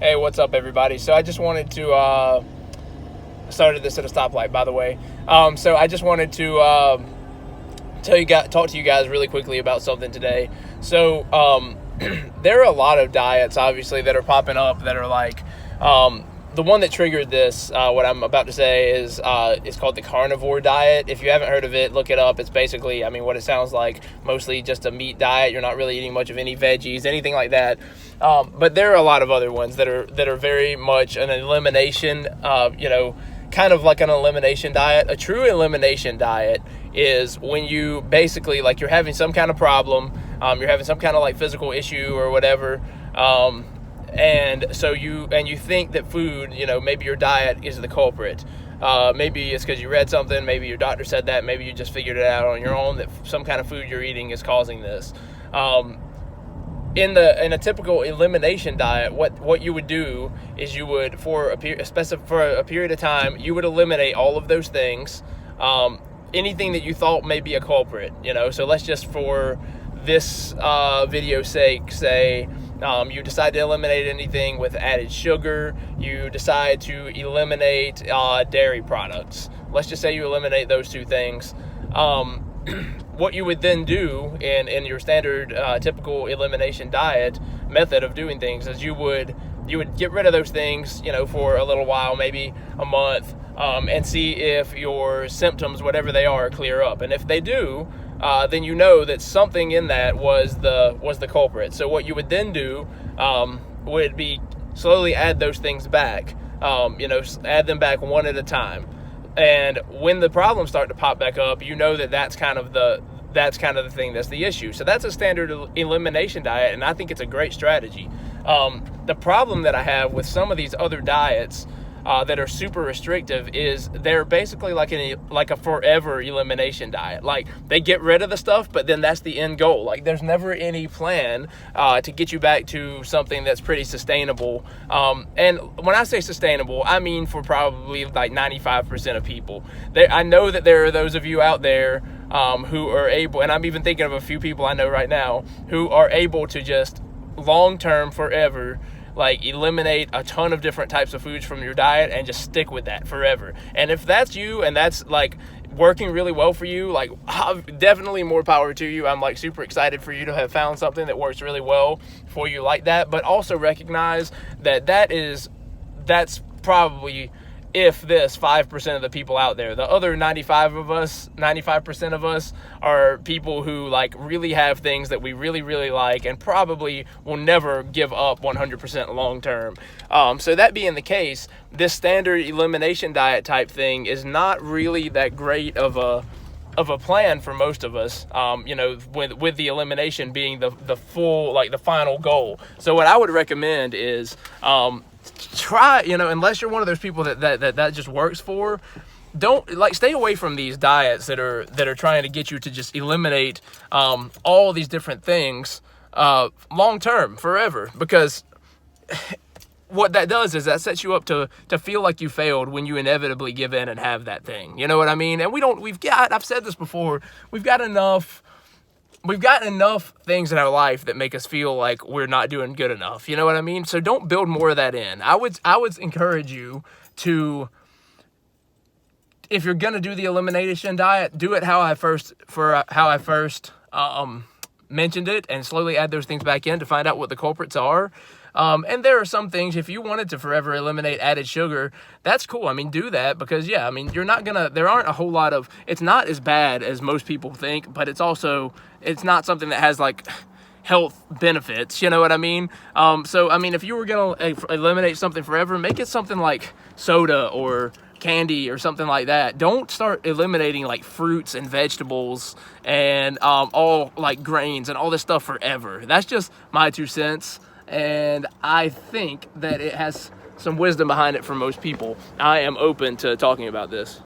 Hey, what's up, everybody? So I just wanted to started this at a stoplight, by the way. So I just wanted to talk to you guys really quickly about something today. So there are a lot of diets, obviously, that are popping up that are like the one that triggered this. What I'm about to say is it's called the carnivore diet. If you haven't heard of it, look it up. It's basically, what it sounds like, mostly just a meat diet. You're not really eating much of any veggies, anything like that. But there are a lot of other ones that are very much an elimination, kind of like an elimination diet. A true elimination diet is when you basically, like, you're having some kind of problem, you're having some kind of like physical issue or whatever, and so you think that food, maybe your diet is the culprit. Maybe it's because you read something, maybe your doctor said that, maybe you just figured it out on your own that some kind of food you're eating is causing this. In a typical elimination diet, what you would do is you would, for a period of time, you would eliminate all of those things, anything that you thought may be a culprit. So let's just, for this video's sake, say you decide to eliminate anything with added sugar. You decide to eliminate dairy products. Let's just say you eliminate those two things. What you would then do in your standard typical elimination diet method of doing things is you would get rid of those things, for a little while, maybe a month, and see if your symptoms, whatever they are, clear up. And if they do, then you know that something in that was the culprit. So what you would then do would be slowly add those things back, add them back one at a time. And when the problems start to pop back up, that's kind of the thing that's the issue. So that's a standard elimination diet, and I think it's a great strategy. The problem that I have with some of these other diets that are super restrictive is they're basically like a forever elimination diet. Like, they get rid of the stuff, but then that's the end goal. Like, there's never any plan to get you back to something that's pretty sustainable. And when I say sustainable, I mean for probably like 95% of people. I know that there are those of you out there who are able, and I'm even thinking of a few people I know right now, who are able to just long-term, forever, like, eliminate a ton of different types of foods from your diet and just stick with that forever. And if that's you and that's like working really well for you, like, definitely more power to you. I'm like super excited for you to have found something that works really well for you like that. But also recognize that that's probably, if this 5% of the people out there. The other 95% of us are people who like really have things that we really, really like and probably will never give up 100% long term. So that being the case, this standard elimination diet type thing is not really that great of a plan for most of us, with the elimination being the full, like, the final goal. So what I would recommend is try, unless you're one of those people that just works for, stay away from these diets that are trying to get you to just eliminate all these different things long term, forever, because what that does is that sets you up to feel like you failed when you inevitably give in and have that thing. You know what I mean? And I've said this before, we've got enough things in our life that make us feel like we're not doing good enough. You know what I mean? So don't build more of that in. I would encourage you to, if you're going to do the elimination diet, do it how I first mentioned it, and slowly add those things back in to find out what the culprits are. And there are some things, if you wanted to forever eliminate added sugar, that's cool. Do that, because there aren't a whole lot of, it's not as bad as most people think, but it's not something that has like health benefits, you know what I mean? If you were going to eliminate something forever, make it something like soda or candy or something like that. Don't start eliminating like fruits and vegetables and all like grains and all this stuff forever. That's just my 2 cents. And I think that it has some wisdom behind it for most people. I am open to talking about this.